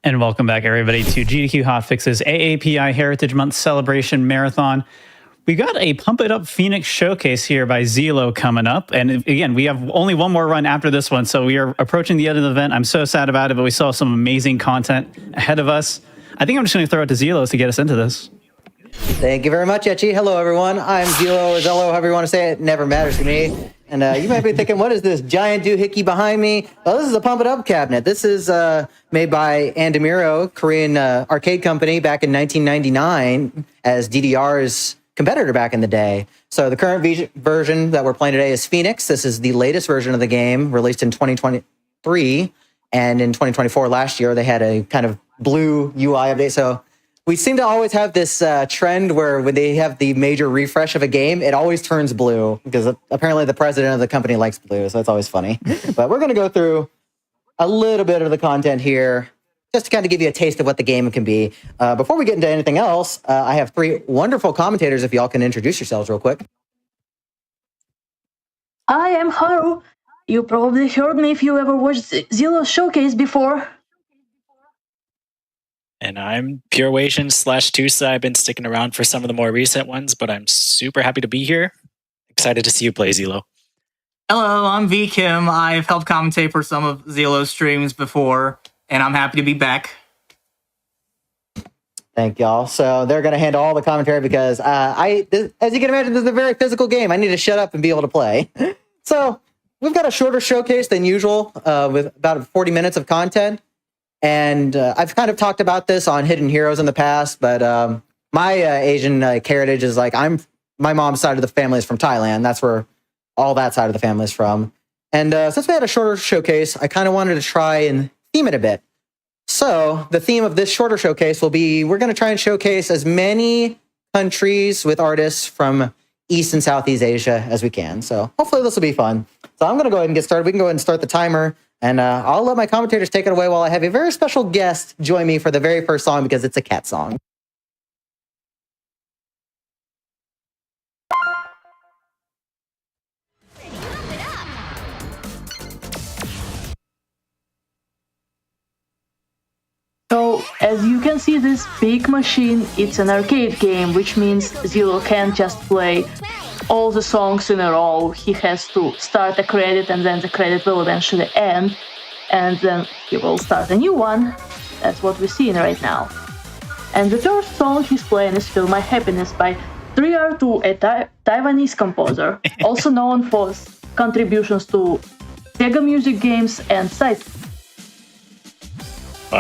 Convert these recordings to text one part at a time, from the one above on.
And welcome back, everybody, to GDQ Hotfix's AAPI Heritage Month Celebration Marathon. We got a Pump It Up Phoenix showcase here by Zelo coming up. And again, we have only one more run after this one, so we are approaching the end of the event. I'm so sad about it, but we still have some amazing content ahead of us. I think I'm just going to throw it to Zelo to get us into this. Thank you very much, Etchi. Hello, everyone. I'm Zelo or Zello, however you want to say it. Never matters to me. And you might be thinking, what is this giant doohickey behind me? Well, this is a Pump It Up cabinet. This is made by Andamiro, Korean arcade company, back in 1999 as DDR's competitor back in the day. So the current version that we're playing today is Phoenix. This is the latest version of the game, released in 2023. And in 2024, last year, they had a kind of blue UI update. So we seem to always have this trend where when they have the major refresh of a game, it always turns blue because apparently the president of the company likes blue. So it's always funny. But we're going to go through a little bit of the content here just to kind of give you a taste of what the game can be. Before we get into anything else, I have three wonderful commentators. If y'all can introduce yourselves real quick. I am Haru. You probably heard me if you ever watched Zelo's showcase before. And I'm PureWasian / TUSA. I've been sticking around for some of the more recent ones, but I'm super happy to be here. Excited to see you play, Zelo. Hello, I'm VKIM. I've helped commentate for some of Zelo's streams before, and I'm happy to be back. Thank y'all. So they're going to handle all the commentary because as you can imagine, this is a very physical game. I need to shut up and be able to play. So we've got a shorter showcase than usual with about 40 minutes of content. And I've kind of talked about this on Hidden Heroes in the past, but my Asian heritage is like my mom's side of the family is from Thailand. That's where all that side of the family is from. And since we had a shorter showcase, I kind of wanted to try and theme it a bit. So the theme of this shorter showcase will be, we're going to try and showcase as many countries with artists from East and Southeast Asia as we can. So hopefully this will be fun. So I'm going to go ahead and get started. We can go ahead and start the timer. And I'll let my commentators take it away while I have a very special guest join me for the very first song because it's a cat song. So, as you can see, this big machine, it's an arcade game, which means Zelo can't just play all the songs in a row. He has to start a credit and then the credit will eventually end and then he will start a new one. That's what we're seeing right now. And the first song he's playing is Feel My Happiness by 3R2, a Taiwanese composer, also known for his contributions to Sega music games and side.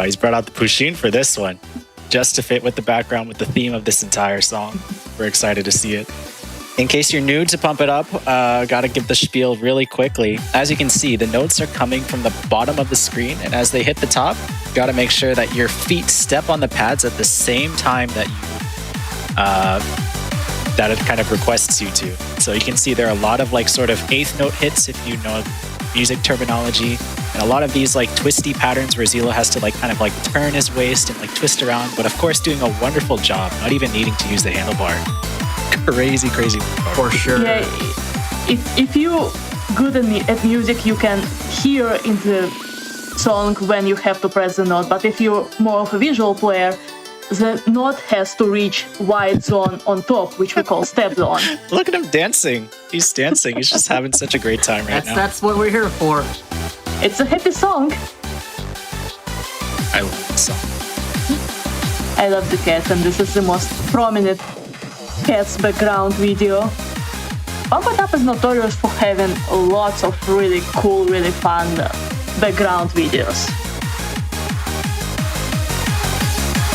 He's brought out the Pushin for this one, just to fit with the background with the theme of this entire song. We're excited to see it. In case you're new to Pump It Up, gotta give the spiel really quickly. As you can see, the notes are coming from the bottom of the screen, and as they hit the top, gotta make sure that your feet step on the pads at the same time that that it kind of requests you to. So you can see there are a lot of like sort of eighth note hits, if you know music terminology, and a lot of these like twisty patterns where Zelo has to like kind of like turn his waist and like twist around, but of course doing a wonderful job, not even needing to use the handlebar. Crazy for sure. Yeah, if you good at music, you can hear in the song when you have to press the note, but if you're more of a visual player, the note has to reach white zone on top, which we call step zone. Look at him dancing. He's dancing. He's just having such a great time right now. That's what we're here for. It's a happy song. I love this song. I love the cats, and this is the most prominent cats background video. Pump It Up is notorious for having lots of really cool, really fun background videos.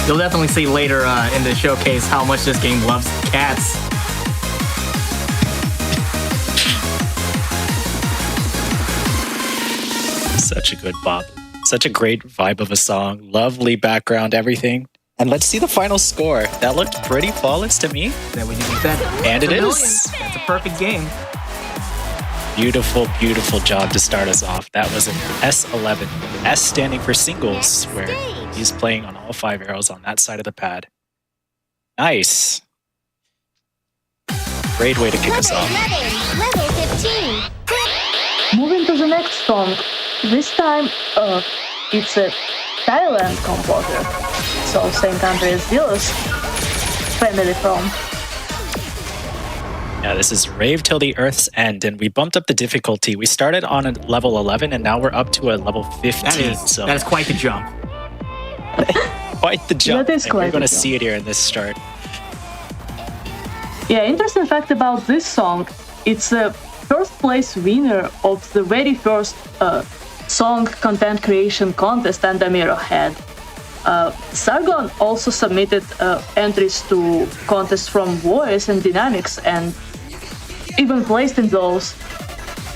You'll definitely see later in the showcase how much this game loves cats. Such a good bop. Such a great vibe of a song. Lovely background, everything. And let's see the final score. That looked pretty flawless to me. Is that what you said? And it is. That's a perfect game. Beautiful, beautiful job to start us off. That was an S11. S standing for singles, where he's playing on all 5 arrows on that side of the pad. Nice. Great way to kick us off. Moving to the next song. This time, it's a Thailand composer. So same country as Zilo's family from. Yeah, this is Rave Till the Earth's End, and we bumped up the difficulty. We started on a level 11, and now we're up to a level 15. That is quite the jump. Quite the jump. That is and quite we're going to the jump. see it here in this start. Yeah, interesting fact about this song, it's a first place winner of the very first song content creation contest Andamiro had. Sargon also submitted entries to contests from Voice and Dynamics and even placed in those.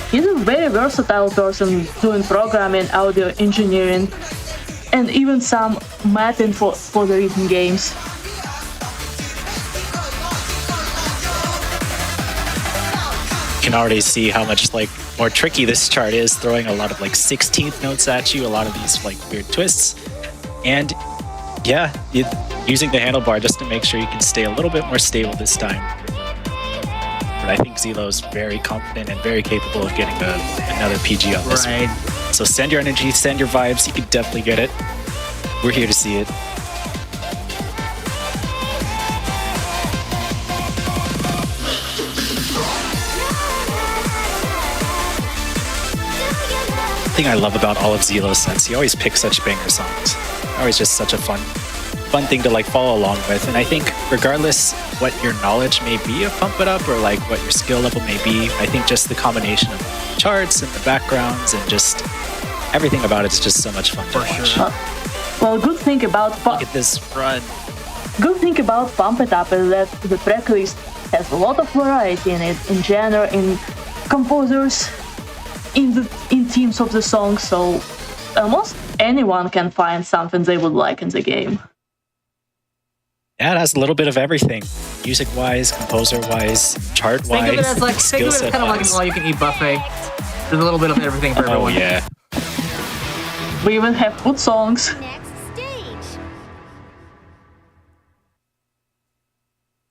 He's a very versatile person doing programming, audio engineering, and even some mapping for the rhythm games. You can already see how much like more tricky this chart is, throwing a lot of like 16th notes at you, a lot of these like weird twists. And yeah, using the handlebar just to make sure you can stay a little bit more stable this time. But I think Zilo's very confident and very capable of getting another PG on this one. So send your energy, send your vibes. You can definitely get it. We're here to see it. The thing I love about all of Zilo's sets, he always picks such banger songs. Always just such a fun thing to like follow along with. And I think regardless what your knowledge may be of Pump It Up or like what your skill level may be, I think just the combination of the charts and the backgrounds and just everything about it is just so much fun to watch. Well, good thing about Look at this run. Good thing about Pump It Up is that the track list has a lot of variety in it, in genre, in composers, in themes of the song, so almost anyone can find something they would like in the game. Yeah, it has a little bit of everything. Music-wise, composer-wise, chart-wise, Think of it as like skill kind of like an all-you-can-eat buffet. There's a little bit of everything for everyone. Oh yeah. We even have food songs. Next stage.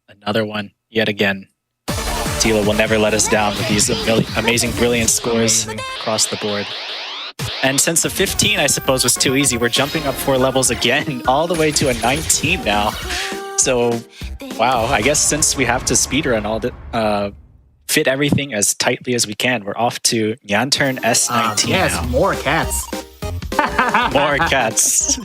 Another one, yet again. Zilo will never let us down with these amazing, brilliant scores across the board. And since the 15, I suppose, was too easy, we're jumping up 4 levels again, all the way to a 19 now. So, wow, I guess since we have to speedrun all the, fit everything as tightly as we can, we're off to Nyanturn S19 Yes, now. more cats. More cats.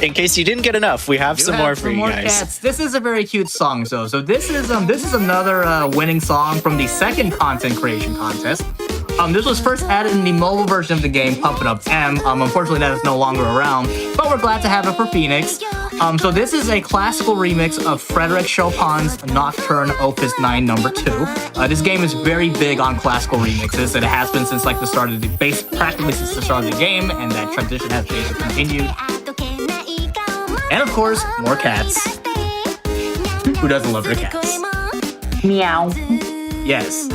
In case you didn't get enough, we have some more for you guys. Cats. This is a very cute song, though. So this is another winning song from the second content creation contest. This was first added in the mobile version of the game, Pump It Up M. Unfortunately, that is no longer around, but we're glad to have it for Phoenix. So this is a classical remix of Frédéric Chopin's Nocturne Opus 9 No. 2. This game is very big on classical remixes, and it has been since like the start of the practically since the start of the game, and that tradition has basically continued. And of course, more cats. Who doesn't love their cats? Meow. Yes.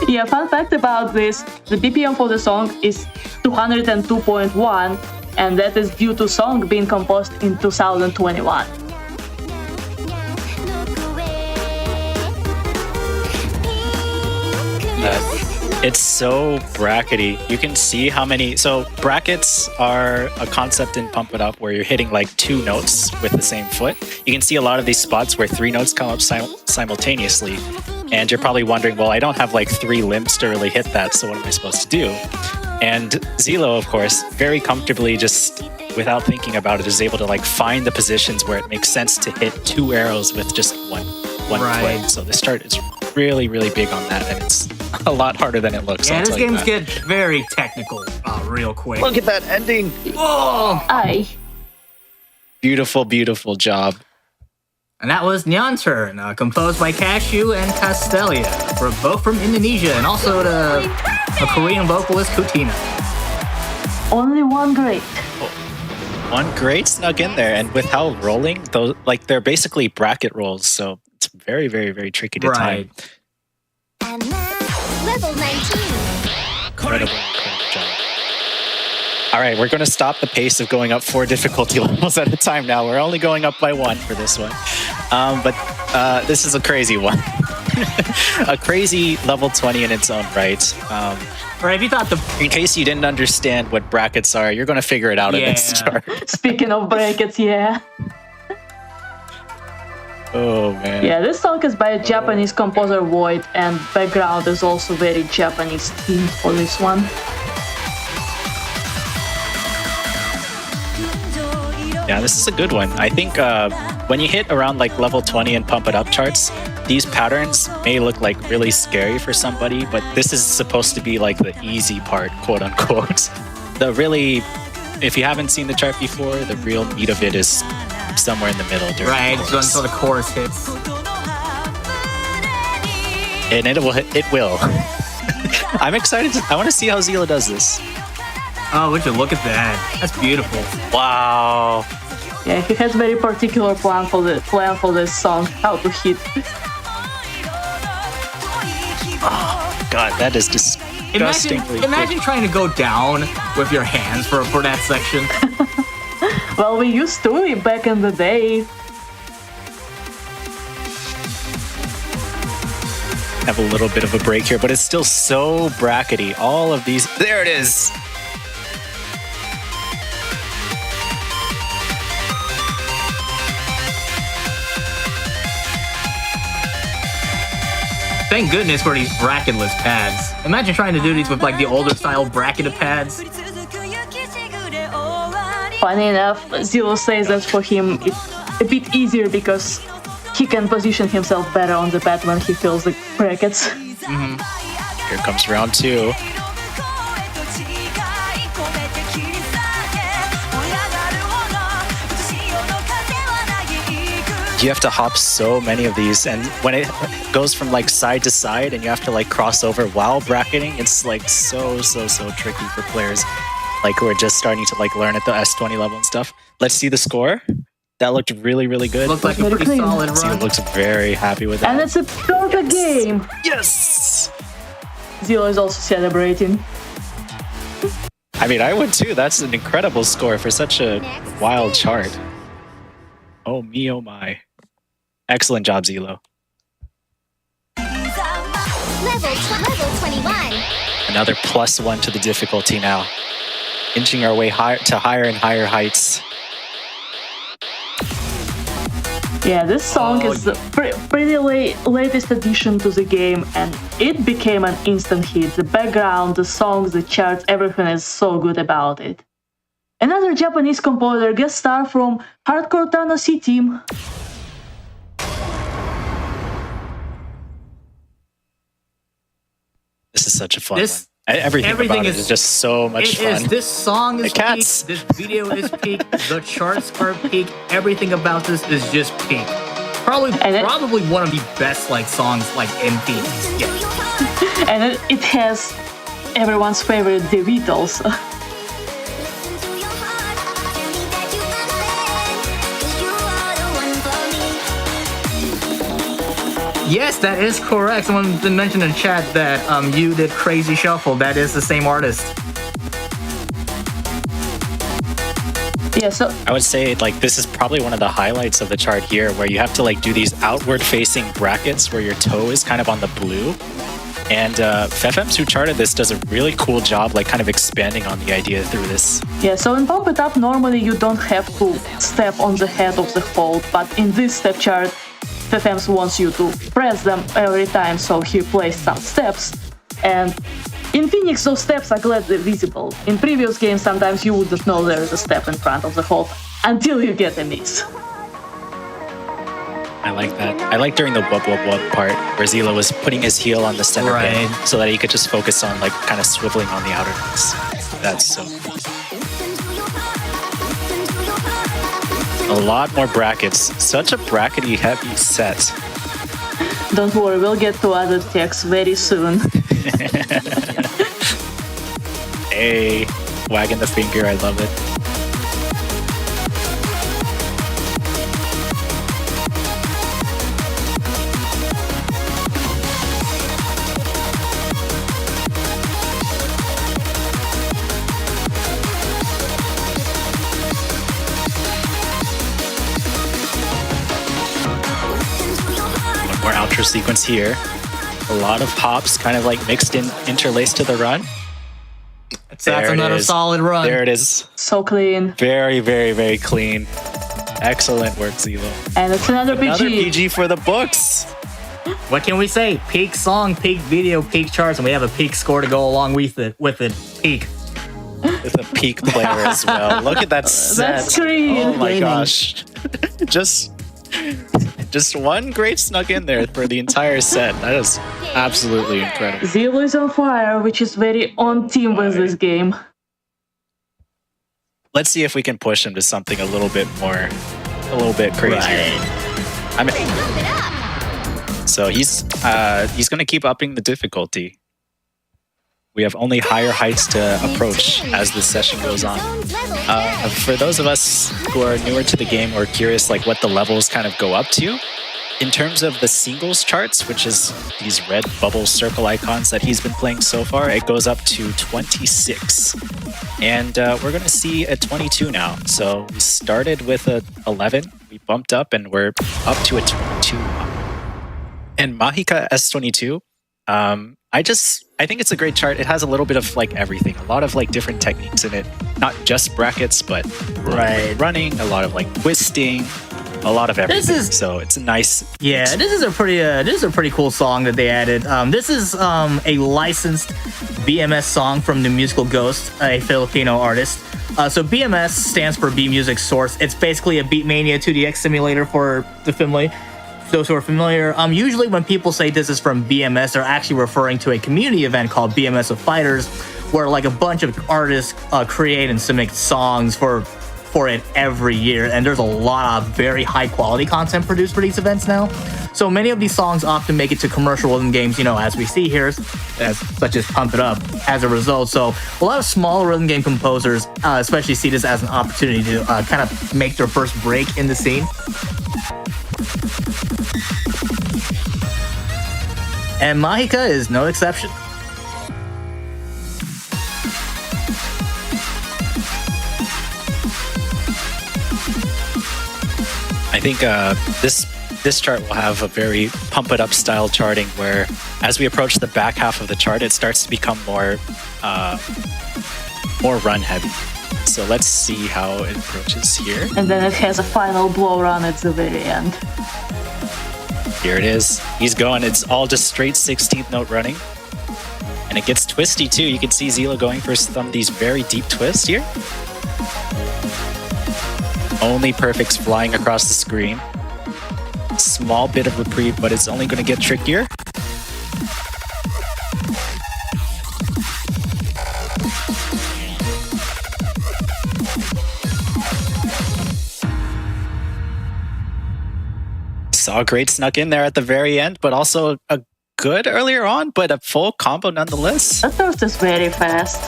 Yeah, fun fact about this, the BPM for the song is 202.1, and that is due to song being composed in 2021. It's so brackety. You can see how many. So brackets are a concept in Pump It Up where you're hitting like 2 notes with the same foot. You can see a lot of these spots where 3 notes come up simultaneously. And you're probably wondering, well, I don't have like 3 limbs to really hit that, so what am I supposed to do? And Zilo, of course, very comfortably, just without thinking about it, is able to like find the positions where it makes sense to hit 2 arrows with just one Right. foot. So this chart is really, really big on that, and it's a lot harder than it looks. Yeah, I'll this tell you game's that. get very technical real quick. Look at that ending. Oh! Aye. Beautiful, beautiful job. And that was Nyanturn, composed by Cashew and Castelia, both from Indonesia, and also a Korean vocalist, Kutina. Only one great. One great snuck in there, and with how rolling, those like they're basically bracket rolls, so it's very, very, very tricky to time. And now, level 19. Incredible job. All right, we're going to stop the pace of going up 4 difficulty levels at a time now. We're only going up by 1 for this one. But this is a crazy one. A crazy level 20 in its own right. Or if you thought the In case you didn't understand what brackets are, you're going to figure it out in this Yeah. chart. Speaking of brackets, yeah. Oh, man. Yeah, this song is by a Japanese composer Void, and background is also very Japanese themed for this one. Yeah, this is a good one. I think when you hit around like level 20 and pump it up charts, these patterns may look like really scary for somebody, but this is supposed to be like the easy part, quote unquote. The really, if you haven't seen the chart before, the real meat of it is somewhere in the middle. During right the so chorus. until the chorus hits. And it will. I'm excited. I want to see how Zila does this. Oh, would you look at that? That's beautiful. Wow. Yeah, he has very particular plan for this song, how to hit. God, that is disgustingly Imagine trying to go down with your hands for that section. Well, we used to it back in the day. Have a little bit of a break here, but it's still so brackety. All of these. There it is. Thank goodness for these bracketless pads. Imagine trying to do these with like the older style bracketed pads. Funny enough, Zilo says that for him it's a bit easier because he can position himself better on the pad when he feels the brackets. Here comes round 2. You have to hop so many of these, and when it goes from like side to side and you have to like cross over while bracketing, it's like so tricky for players like who are just starting to like learn at the S20 level and stuff. Let's see the score. That looked really good. Looks like a Very pretty clean. solid Zila run. looks very happy with that. And it's a perfect game! Yes! Zilo is also celebrating. I mean, I would too. That's an incredible score for such a wild chart. Oh me, oh my. Excellent job, Zilo. Level 21. Another +1 to the difficulty now. Inching our way to higher and higher heights. Yeah, this song is the pretty latest addition to the game, and it became an instant hit. The background, the songs, the charts, everything is so good about it. Another Japanese composer, guest star from Hardcore Tennessee team. This is such a fun This- one. Everything about it is just so much fun. This song is The cats. peak. This video is peak. The charts are peak. Everything about this is just peak. Probably one of the best like songs like in peak. Yeah. And it has everyone's favorite, the Beatles. Yes, that is correct. Someone did mention in chat that you did Crazy Shuffle. That is the same artist. Yeah, so I would say like this is probably one of the highlights of the chart here, where you have to like do these outward facing brackets where your toe is kind of on the blue. And Fefems, who charted this, does a really cool job like kind of expanding on the idea through this. yeah, so in Pump It Up, normally you don't have to step on the head of the hold, but in this step chart, Fefems wants you to press them every time, so he placed some steps. And in Phoenix, those steps are gladly visible. In previous games, sometimes you wouldn't know there is a step in front of the hold until you get a miss. I like that. I like during the wub part where Zila was putting his heel on the center pin Right. so that he could just focus on like kind of swiveling on the outer nose. That's so cool. A lot more brackets. Such a brackety heavy set. Don't worry, we'll get to other techs very soon. Hey, wagging the finger. I love it. One more outro intro sequence here. A lot of pops kind of like mixed in, interlaced to the run. That's another solid run. There it is. So clean. Very, very, very clean. Excellent work, Zelo. And it's another PG. Another PG for the books. What can we say? Peak song, peak video, peak charts, and we have a peak score to go along with it. Peak. With a peak player as well. Look at that set. That's green. Oh my Gaming. gosh. just one great snuck in there for the entire set. That is absolutely incredible. Zelo is on fire, which is very on team with this game. Let's see if we can push him to something a little bit crazier. I mean, Pump it up. so he's going to keep upping the difficulty. We have only higher heights to approach as the session goes on. For those of us who are newer to the game or curious like what the levels kind of go up to, in terms of the singles charts, which is these red bubble circle icons that he's been playing so far, it goes up to 26. And we're going to see a 22 now. So we started with a 11, we bumped up, and we're up to a 22. And Mahika S22, I think it's a great chart. It has a little bit of like everything, a lot of like different techniques in it, not just brackets, but running, a lot of like twisting, a lot of everything. So it's a nice. Yeah, this is a pretty cool song that they added. This is a licensed BMS song from the musical Ghost, a Filipino artist. So BMS stands for B Music Source. It's basically a Beatmania 2DX simulator for the family. Those who are familiar, usually when people say this is from BMS, they're actually referring to a community event called BMS of Fighters, where like a bunch of artists create and submit songs for it every year, and there's a lot of very high quality content produced for these events now. So many of these songs often make it to commercial rhythm games, as we see here, such as Pump It Up, as a result. So a lot of small rhythm game composers especially see this as an opportunity to kind of make their first break in the scene. And Mahika is no exception. I think this chart will have a very pump it up style charting where as we approach the back half of the chart, it starts to become more run heavy. So let's see how it approaches here. And then it has a final blow run at the very end. Here it is. He's going. It's all just straight 16th note running. And it gets twisty too. You can see Zelo going for some of these very deep twists here. Only perfects flying across the screen. Small bit of reprieve, but it's only going to get trickier. Saw a great snuck in there at the very end, but also a good earlier on, but a full combo nonetheless. That burst is very fast.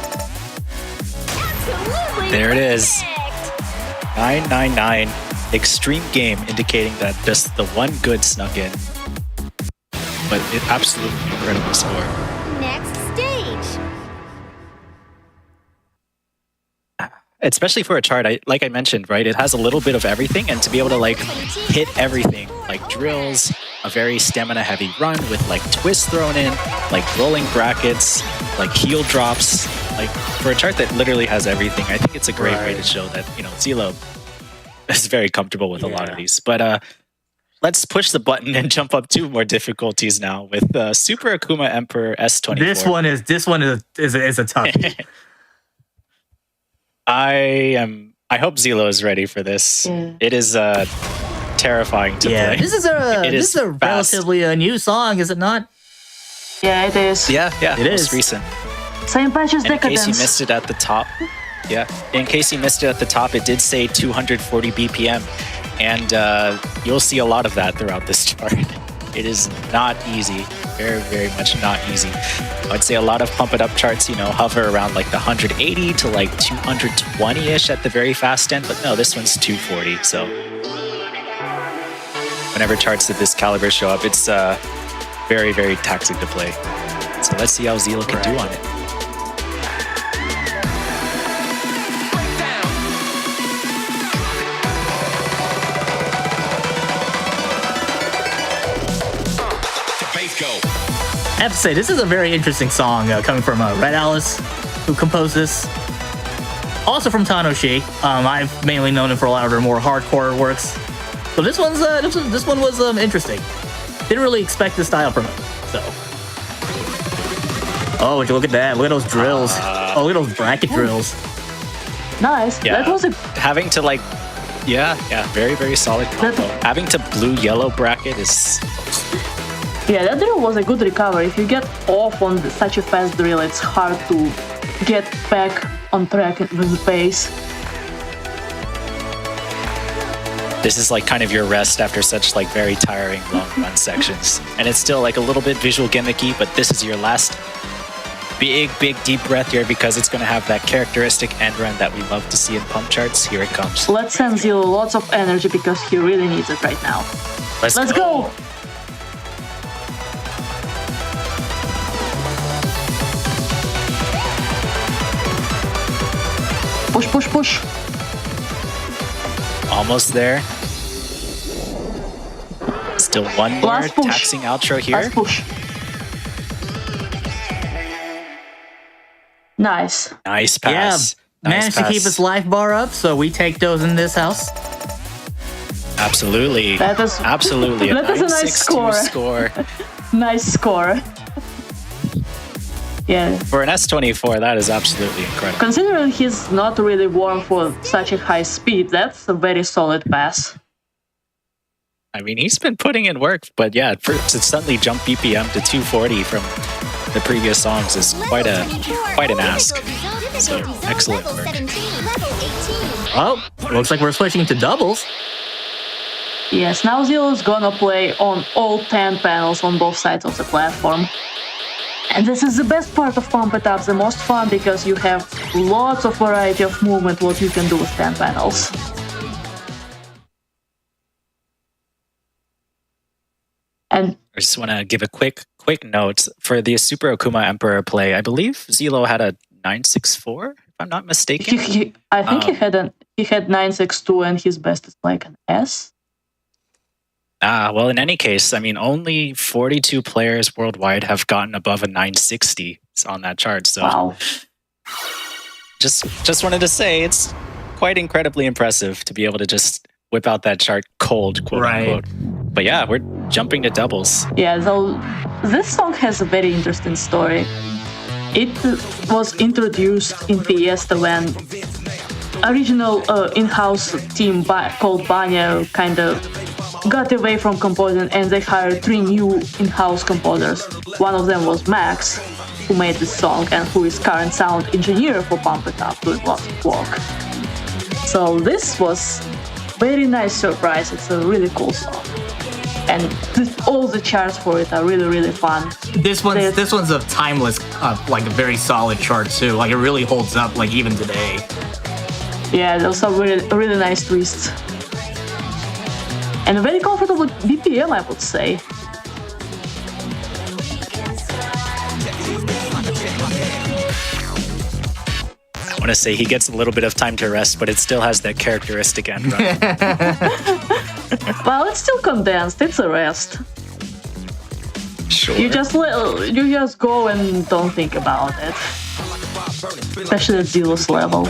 Absolutely There it is. perfect. 999. Extreme game indicating that just the one good snuck in. But it absolutely incredible score. Next stage. Especially for a chart, like I mentioned, right? It has a little bit of everything, and to be able to like hit everything, like drills, a very stamina-heavy run with like twists thrown in, like rolling brackets, like heel drops, like for a chart that literally has everything, I think it's a great way to show that Zelo is very comfortable with a lot of these. But let's push the button and jump up 2 more difficulties now with Super Akuma Emperor S24. This one is a tough. I hope Zelo is ready for this. Yeah. It is terrifying to play. This is a relatively new song, is it not? Yeah, it is. Yeah, It most is. recent. Same patch as And in case you Decadence. missed it at the top, it did say 240 BPM, and you'll see a lot of that throughout this chart. It is not easy, very, very much not easy. I'd say a lot of pump it up charts, hover around like the 180 to like 220-ish at the very fast end, but no, this one's 240. So whenever charts of this caliber show up, it's very, very taxing to play. So let's see how Zelo can do on it. I have to say, this is a very interesting song coming from Red Alice, who composed this. Also from Tanoshi. I've mainly known him for a lot of their more hardcore works. So this one was interesting. Didn't really expect this style from him. So. Oh, would you look at that? Look at those drills. Oh, look at those bracket drills. Nice. Yeah. That was a Having to like, yeah, very, very solid combo. Having to blue-yellow bracket is... yeah. That drill was a good recovery. If you get off on such a fast drill, it's hard to get back on track with the pace. This is like kind of your rest after such like very tiring long run sections. And it's still like a little bit visual gimmicky, but this is your last big deep breath here because it's going to have that characteristic end run that we love to see in pump charts. Here it comes. Let's send Zero lots of energy because he really needs it right now. Let's go! Push, push, push. Almost there. Still one more Last push. taxing outro here. Last push. Nice. Nice pass. Yeah, managed to keep his life bar up, so we take those in this house. Absolutely. That is Absolutely. that is a nice 9-6-2 score. score. Nice score. Yeah. For an S24, that is absolutely incredible. Considering he's not really warm for such a high speed, that's a very solid pass. I mean, he's been putting in work, but yeah, to suddenly jump BPM to 240 from the previous songs is quite an ask. So, excellent work. Oh, looks like we're switching to doubles. Yes, now Zero's gonna play on all 10 panels on both sides of the platform. And this is the best part of Pump It Up, the most fun, because you have lots of variety of movement what you can do with 10 panels. And I just want to give a quick note for the Super Okuma Emperor play. I believe Zelo had a 964, if I'm not mistaken. I think he had 962 and his best is like an S. Well, in any case, I mean, only 42 players worldwide have gotten above a 960 on that chart. So, wow. just wanted to say it's quite incredibly impressive to be able to just whip out that chart cold, quote unquote. But yeah, we're jumping to doubles. Yeah, so this song has a very interesting story. It was introduced in Fiesta when original in-house team called Banya kind of got away from composing and they hired 3 new in-house composers. One of them was Max, who made this song and who is current sound engineer for Pump It Up, doing lots of work. So this was very nice surprise. It's a really cool song. And all the charts for it are really, really fun. This one's a timeless, like a very solid chart too. Like it really holds up, like even today. Yeah, those are really nice twists. And a very comfortable BPM, I would say. I want to say he gets a little bit of time to rest, but it still has that characteristic end run. Well, it's still condensed. It's a rest. Sure. You just go and don't think about it. Especially at Zelo's level.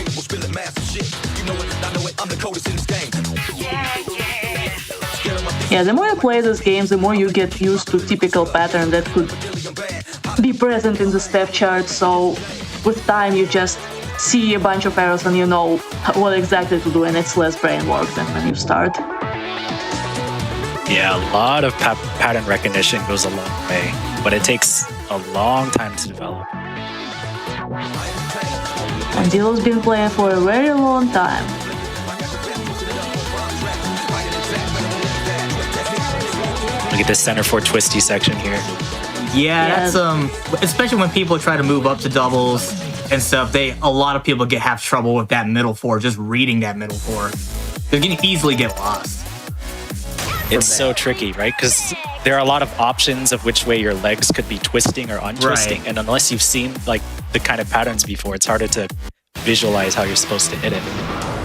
Yeah, the more you play these games, the more you get used to typical pattern that could be present in the step chart. So with time, you just see a bunch of arrows and you know what exactly to do, and it's less brain work than when you start. Yeah, a lot of pattern recognition goes a long way, but it takes a long time to develop. And Zelo's been playing for a very long time. Look at this center 4 twisty section here. Yeah, that's especially when people try to move up to doubles and stuff. A lot of people have trouble with that middle 4, just reading that middle 4. They can easily get lost. It's so tricky, right? Because there are a lot of options of which way your legs could be twisting or untwisting, and unless you've seen like the kind of patterns before, it's harder to visualize how you're supposed to hit it.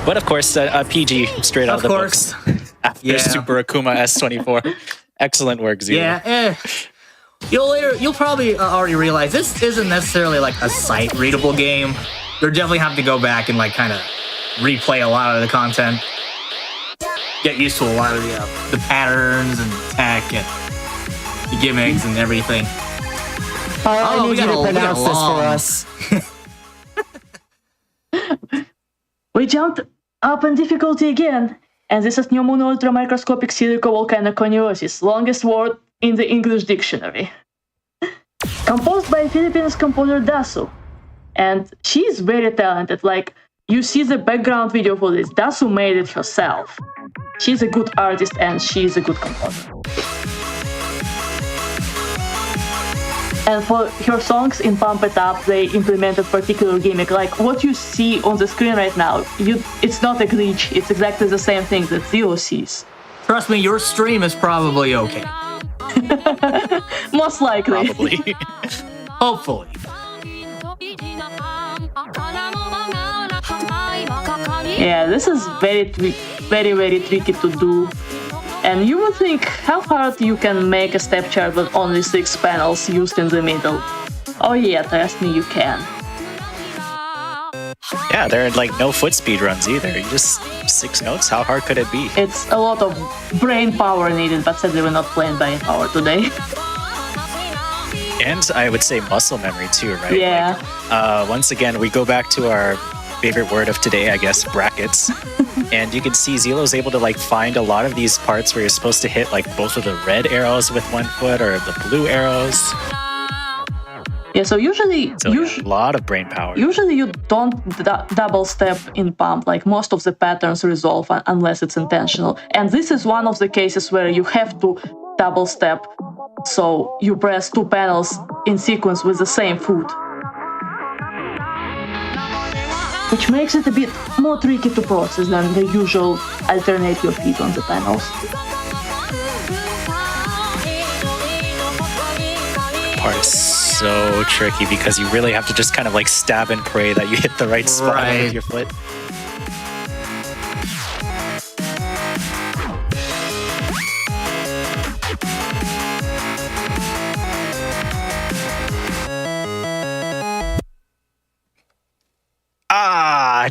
But of course, a PG straight out of the books after Super Akuma S24. Excellent work, Zero. Yeah, you'll probably already realize this isn't necessarily like a sight readable game. You'll definitely have to go back and like kind of replay a lot of the content, get used to a lot of the patterns and tech and the gimmicks and everything. I need you to pronounce this for us. We jumped up in difficulty again, and this is Pneumono Ultra Microscopic Silicovolcanoconiosis, longest word in the English dictionary. Composed by Philippines composer Dasu, and she's very talented. Like, you see the background video for this. Dasu made it herself. She's a good artist and she's a good composer. And for her songs in Pump It Up, they implemented particular gimmick. Like what you see on the screen right now, it's not a glitch. It's exactly the same thing that Zero sees. Trust me, your stream is probably okay. Most likely. Probably. Hopefully. Yeah, this is very, very tricky to do. And you would think how hard you can make a step chart with only 6 panels used in the middle. Oh yeah, trust me, you can. Yeah, there are like no foot speed runs either. You just 6 notes. How hard could it be? It's a lot of brain power needed, but sadly we're not playing brain power today. And I would say muscle memory too, right? Yeah. Like, once again, we go back to our favorite word of today, I guess, brackets. And you can see Zilo's able to like find a lot of these parts where you're supposed to hit like both of the red arrows with one foot or the blue arrows. Yeah, so usually a lot of brain power. Usually you don't double step in Pump, like most of the patterns resolve unless it's intentional. And this is one of the cases where you have to double step, so you press 2 panels in sequence with the same foot. Which makes it a bit more tricky to process than the usual alternate your feet on the panels. Part is so tricky because you really have to just kind of like stab and pray that you hit the right spot with your foot.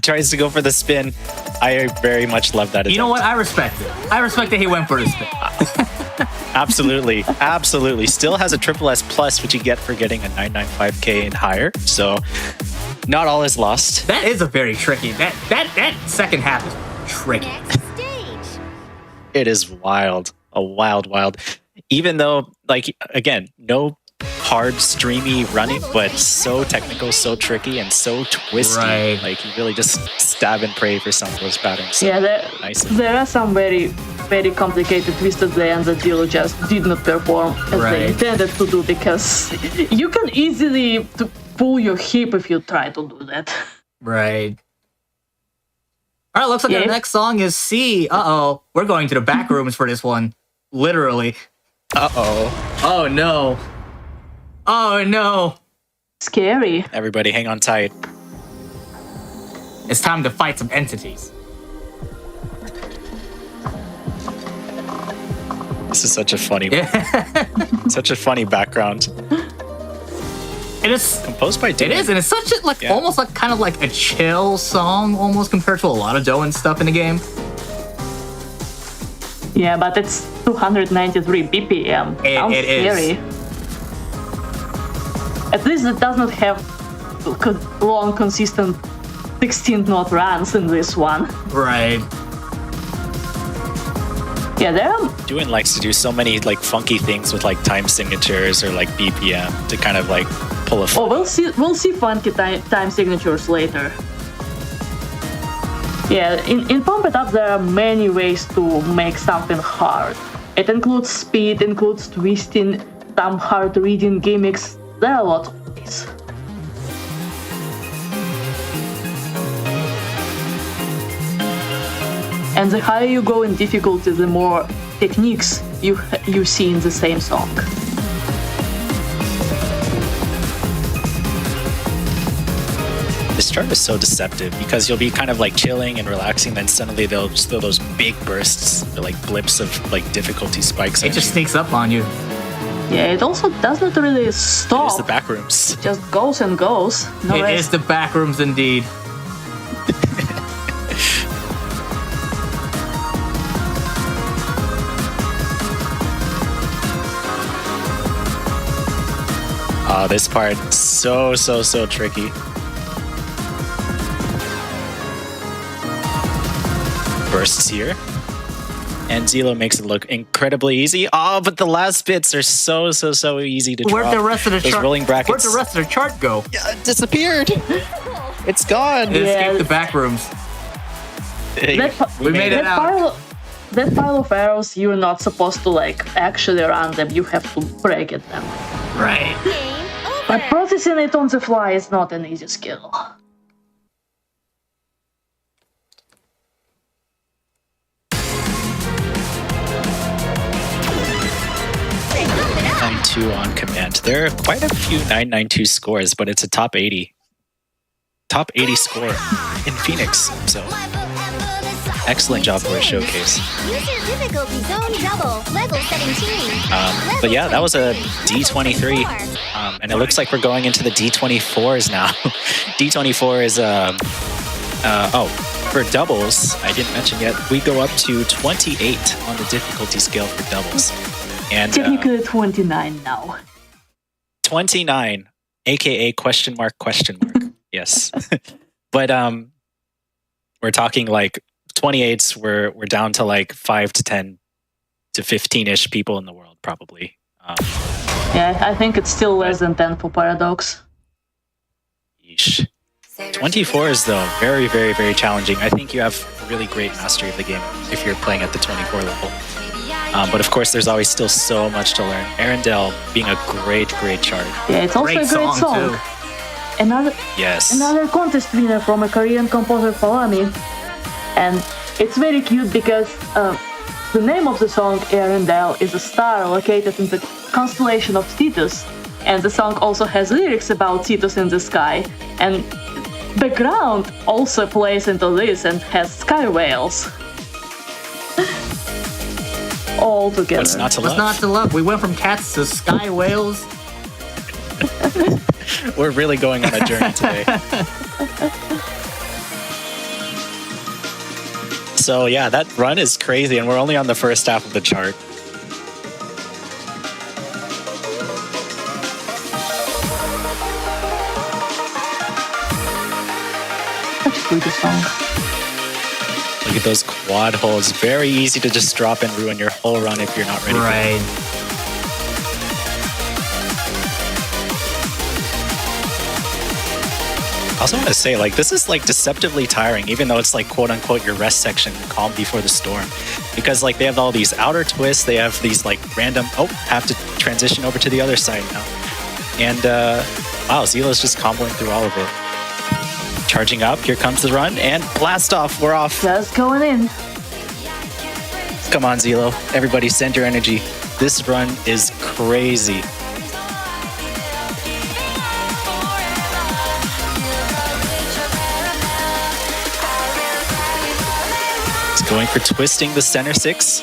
Tries to go for the spin. I very much love that. You know what? I respect it. I respect that he went for the spin. Absolutely. Absolutely. Still has a triple S plus, which you get for getting a 995K and higher. So not all is lost. That is a very tricky. That second half is tricky. Next stage. It is wild. A wild. Even though, like, again, no hard streamy running, but so technical, so tricky, and so twisty. Right. Like you really just stab and pray for some of those patterns. Yeah, nicely. there are some very complicated twists at the end that Zero just did not perform as they intended to do, because you can easily pull your hip if you try to do that. Right. All right, looks like our next song is C. Uh-oh. We're going to the back rooms for this one. Literally. Uh-oh. Oh, no. Oh, no. Scary. Everybody hang on tight. It's time to fight some entities. This is such a funny such a funny background. It is composed by Dylan. It is, and it's such a almost like kind of like a chill song, almost compared to a lot of Doan stuff in the game. Yeah, but it's 293 BPM. Sounds scary. Is. At least it does not have long, consistent 16-note runs in this one. Right. Yeah, Doan likes to do so many like funky things with like time signatures or like BPM to kind of like pull a. Oh, we'll see funky time signatures later. Yeah, in Pump It Up there are many ways to make something hard. It includes speed, includes twisting, some hard reading gimmicks. There are a lot of these. And the higher you go in difficulty, the more techniques you see in the same song. This chart is so deceptive because you'll be kind of like chilling and relaxing, then suddenly they'll just throw those big bursts, or like blips of like difficulty spikes. It just sneaks up on you. Yeah, it also doesn't really stop. It's the back rooms. It just goes and goes. No It rest. is the back rooms indeed. This part so tricky. Bursts here. And Zelo makes it look incredibly easy. Oh, but the last bits are so easy to drop. Where'd the rest of the Those chart? rolling brackets. Where'd the rest of the chart go? Yeah, it disappeared. It's gone. It Yeah. escaped the back rooms. We made it out. That pile of arrows, you're not supposed to like actually run them. You have to break at them. Right. Game But over. processing it on the fly is not an easy skill. 992 on command. There are quite a few 992 scores, but it's a top 80. Top 80 score in Phoenix. So excellent job for a showcase. Use your difficulty zone double. Level 17. But yeah, that was a D23. And it looks like we're going into the D24s now. D24 is, for doubles, I didn't mention yet, we go up to 28 on the difficulty scale for doubles. And Technically 29 now. 29, aka question mark. Yes. But we're talking like 28s, we're down to like 5 to 10 to 15-ish people in the world, probably. Yeah, I think it's still less than 10 for Paradox. Yeesh. 24 is though very, very, very challenging. I think you have really great mastery of the game if you're playing at the 24 level. But of course, there's always still so much to learn. Arendelle being a great chart. Yeah, it's also a great song. too. Yes. Another contest winner from a Korean composer, Palami. And it's very cute because the name of the song, Arendelle, is a star located in the constellation of Titus. And the song also has lyrics about Titus in the sky. And the ground also plays into this and has sky whales. All together. What's not to What's love? not to love? We went from cats to sky whales. We're really going on a journey today. So yeah, that run is crazy, and we're only on the first half of the chart. Such a pretty song. Look at those quad holes. Very easy to just drop and ruin your whole run if you're not ready. Right. I also want to say, like, this is like deceptively tiring, even though it's like quote unquote your rest section, calm before the storm, because like they have all these outer twists, they have these like random. Oh, have to transition over to the other side now, and wow, Zelo's just comboing through all of it. Charging up, here comes the run, and blast off. We're off. Just going in. Come on, Zelo. Everybody, send your energy. This run is crazy. Going for twisting the center six.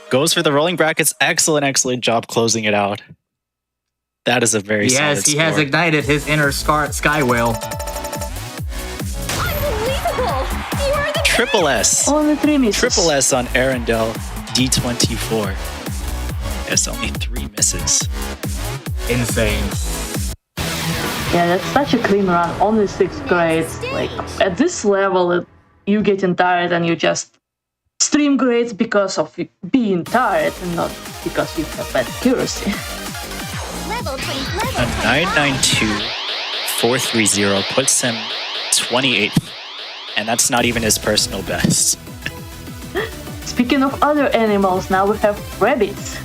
Goes for the rolling brackets. Excellent job closing it out. That is a very solid Yes, he has score. ignited his inner sky whale. Unbelievable! You are the Triple S. Only 3 misses. Triple S on Arendelle D24. Yes, only 3 misses. Insane. Yeah, that's such a clean run. Only 6 grades. Like, at this level, you getting tired and you just stream grades because of being tired and not because you have bad accuracy. level 20. A 992-430 puts him 28th. And that's not even his personal best. Speaking of other animals, now we have rabbits.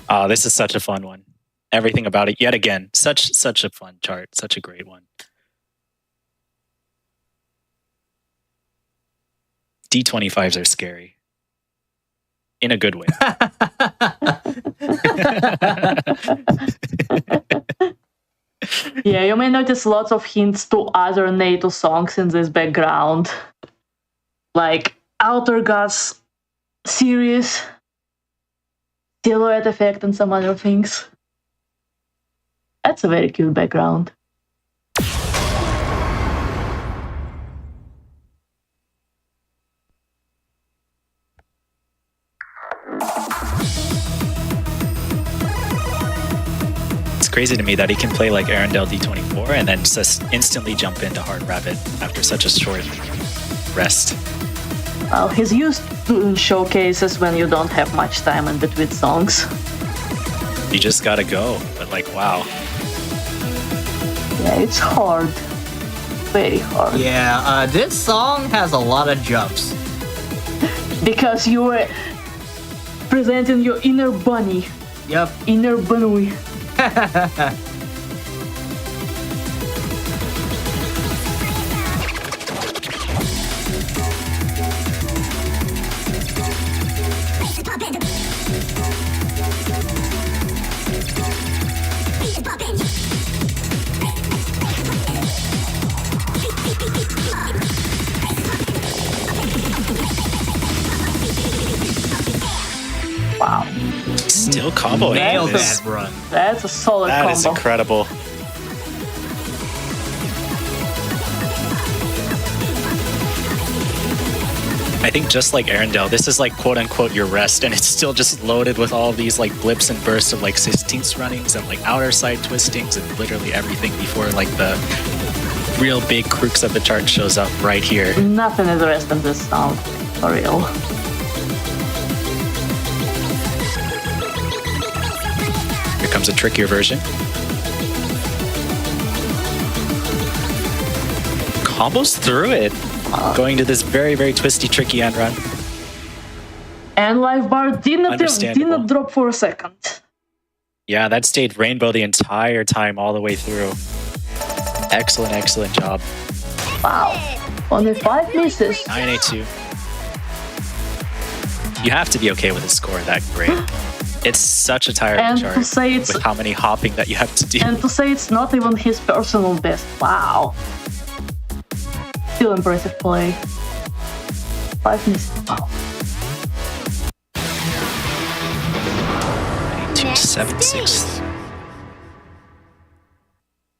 Oh, this is such a fun one. Everything about it, yet again, such a fun chart, such a great one. D25s are scary. In a good way. Yeah, you may notice lots of hints to other NATO songs in this background. Like Outer Gods series, silhouette effect, and some other things. That's a very cute background. It's crazy to me that he can play like Arendelle D24 and then just instantly jump into Hard Rabbit after such a short rest. Well, he's used to showcases when you don't have much time in between songs. You just gotta go, but like, wow. Yeah, it's hard. Very hard. Yeah, this song has a lot of jumps. Because you were presenting your inner bunny. Yep. Inner bunny. Wow. Still comboing Nailed this. that run. That's a solid That combo. is incredible. I think just like Arendelle, this is like quote unquote your rest, and it's still just loaded with all these like blips and bursts of like 16th runnings and like outer side twistings and literally everything before like the real big crux of the chart shows up right here. Nothing is rest in this song. For real. Here comes a trickier version. Combos through it. Going to this very, very twisty, tricky end run. And live bar did Understandable. not drop for a second. Yeah, that stayed rainbow the entire time, all the way through. Excellent, excellent job. Wow. Only 5 misses. 982. You have to be okay with a score that great. It's such a tiring And chart to say it's with how many hopping that you have to do. and to say it's not even his personal best. Wow. Still impressive play. 5 misses. Wow. 276.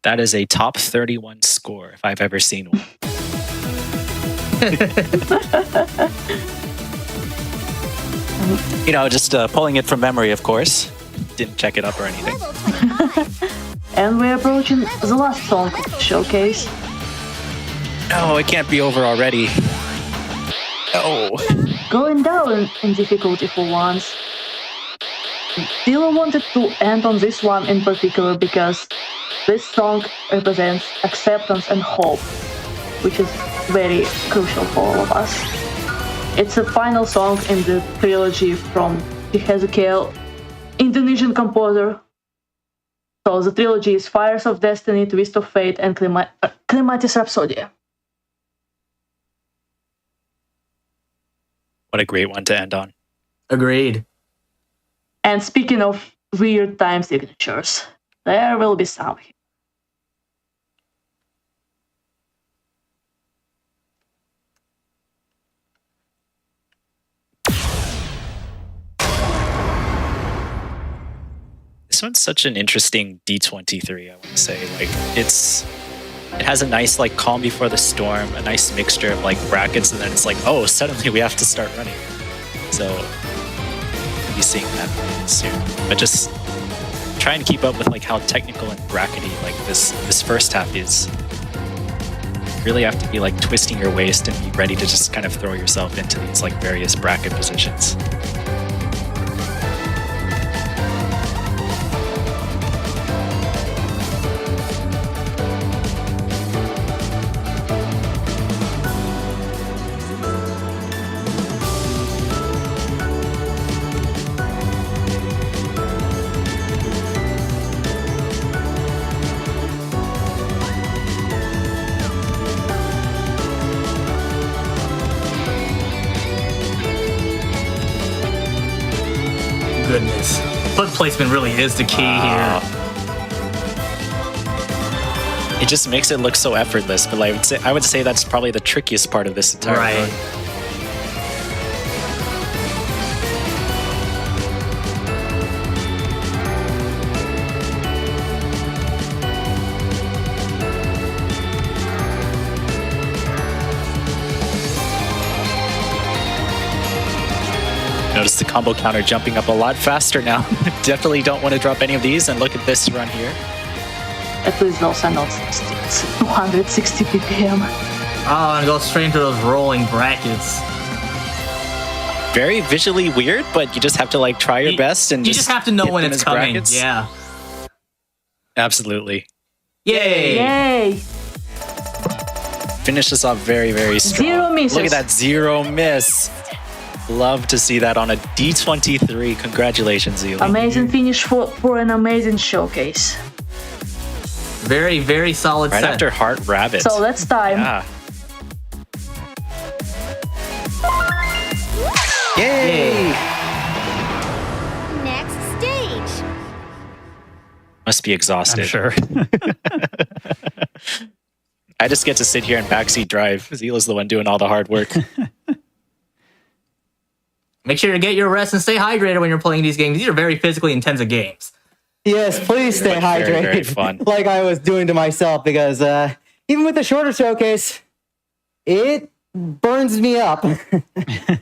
That is a top 31 score if I've ever seen one. You know, just pulling it from memory, of course. Didn't check it up or anything. Level 25. And we're approaching the last song of the showcase. No, it can't be over already. No. Going down in difficulty for once. Dilo wanted to end on this one in particular because this song represents acceptance and hope, which is very crucial for all of us. It's a final song in the trilogy from the Hezekiel, Indonesian composer. So the trilogy is Fires of Destiny, Twist of Fate, and Clematis Rhapsody. What a great one to end on. Agreed. And speaking of weird time signatures, there will be some here. This one's such an interesting D23, I want to say. Like, it has a nice like calm before the storm, a nice mixture of like brackets, and then it's like, oh, suddenly we have to start running. So we'll be seeing that soon. But just try and keep up with like how technical and brackety like this first half is. You really have to be like twisting your waist and be ready to just kind of throw yourself into these like various bracket positions. Goodness. Foot placement really is the key here. It just makes it look so effortless, but like, I would say that's probably the trickiest part of this entire Right. run. the combo counter jumping up a lot faster now. Definitely don't want to drop any of these. And look at this run here. At least those are not 60. It's 260 ppm. Oh, and go straight into those rolling brackets. Very visually weird, but you just have to like try your best and you just have to know hit when them it's as coming. brackets. Yeah. Absolutely. Yay! Yay! Finish this off very, very strong. 0 misses. Look at that 0 miss. Love to see that on a D23. Congratulations, Zealy. Amazing finish for an amazing showcase. Very, very solid Right set. after Heart Rabbit. So that's time. Yeah. Yay! Next stage. Must be exhausted. I'm sure. I just get to sit here and backseat drive. Zeala's the one doing all the hard work. Make sure to get your rest and stay hydrated when you're playing these games. These are very physically intensive games. Yes, please stay But hydrated. very, very fun. Like I was doing to myself, because even with the shorter showcase, it burns me up.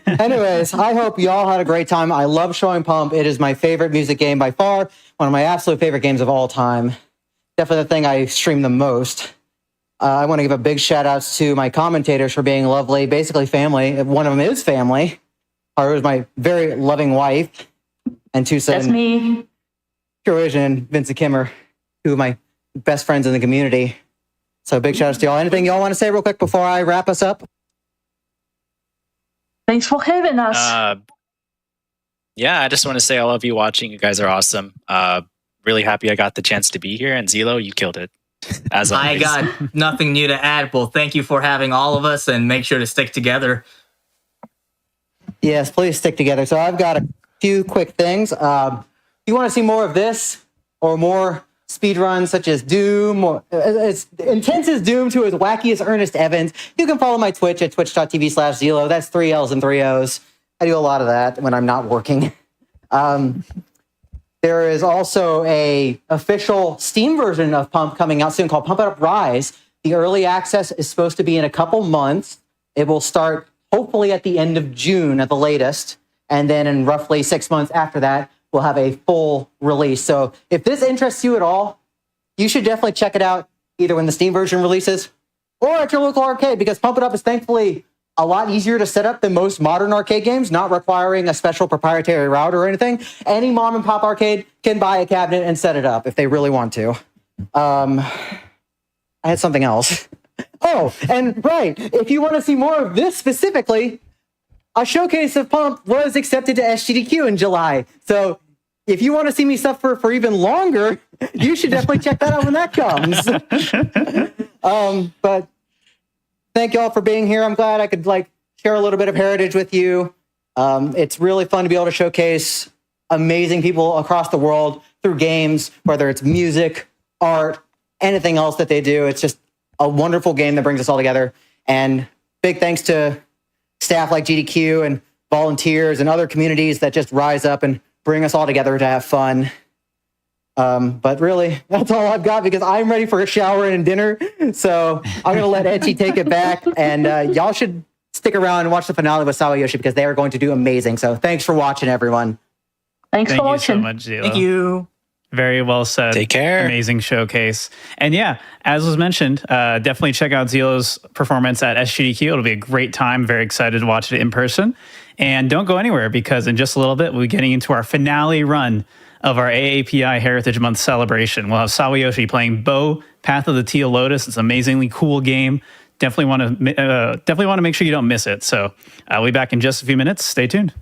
Anyways, I hope y'all had a great time. I love showing Pump. It is my favorite music game by far. One of my absolute favorite games of all time. Definitely the thing I stream the most. I want to give a big shout outs to my commentators for being lovely, basically family. One of them is family. Haru is my very loving wife. And TUSA That's and me. PureWasian and Vincent Kim are two of my best friends in the community. So big shout outs to y'all. Anything y'all want to say real quick before I wrap us up? Thanks for having us. Yeah, I just want to say I love you watching. You guys are awesome. Really happy I got the chance to be here. And Zelo, you killed it. As always. I got nothing new to add. Well, thank you for having all of us, and make sure to stick together. Yes, please stick together. So I've got a few quick things. You want to see more of this or more speedruns such as Doom, or as intense as Doom to as wacky as Ernest Evans, you can follow my Twitch at twitch.tv/Zelo. That's 3 L's and 3 O's. I do a lot of that when I'm not working. There is also a official Steam version of Pump coming out soon called Pump It Up Rise. The early access is supposed to be in a couple months. It will start hopefully at the end of June at the latest. And then in roughly 6 months after that, we'll have a full release. So if this interests you at all, you should definitely check it out either when the Steam version releases or at your local arcade, because Pump It Up is thankfully a lot easier to set up than most modern arcade games, not requiring a special proprietary router or anything. Any mom and pop arcade can buy a cabinet and set it up if they really want to. I had something else. Oh, and right, if you want to see more of this specifically, a showcase of Pump was accepted to SGDQ in July. So if you want to see me suffer for even longer, you should definitely check that out when that comes. But thank y'all for being here. I'm glad I could share a little bit of heritage with you. It's really fun to be able to showcase amazing people across the world through games, whether it's music, art, anything else that they do. It's just a wonderful game that brings us all together. And big thanks to staff like GDQ and volunteers and other communities that just rise up and bring us all together to have fun. But really, that's all I've got, because I'm ready for a shower and dinner. So I'm going to let Etchi take it back. And y'all should stick around and watch the finale with Sawayoshi, because they are going to do amazing. So thanks for watching, everyone. Thanks Thank for you so watching. much, Zelo. Thank you. Very well said. Take care. Amazing showcase. And yeah, as was mentioned, definitely check out Zelo's performance at SGDQ. It'll be a great time. Very excited to watch it in person. And don't go anywhere, because in just a little bit, we'll be getting into our finale run of our AAPI Heritage Month celebration. We'll have Sawayoshi playing Bow, Path of the Teal Lotus. It's an amazingly cool game. Definitely want to make sure you don't miss it. So we'll be back in just a few minutes. Stay tuned.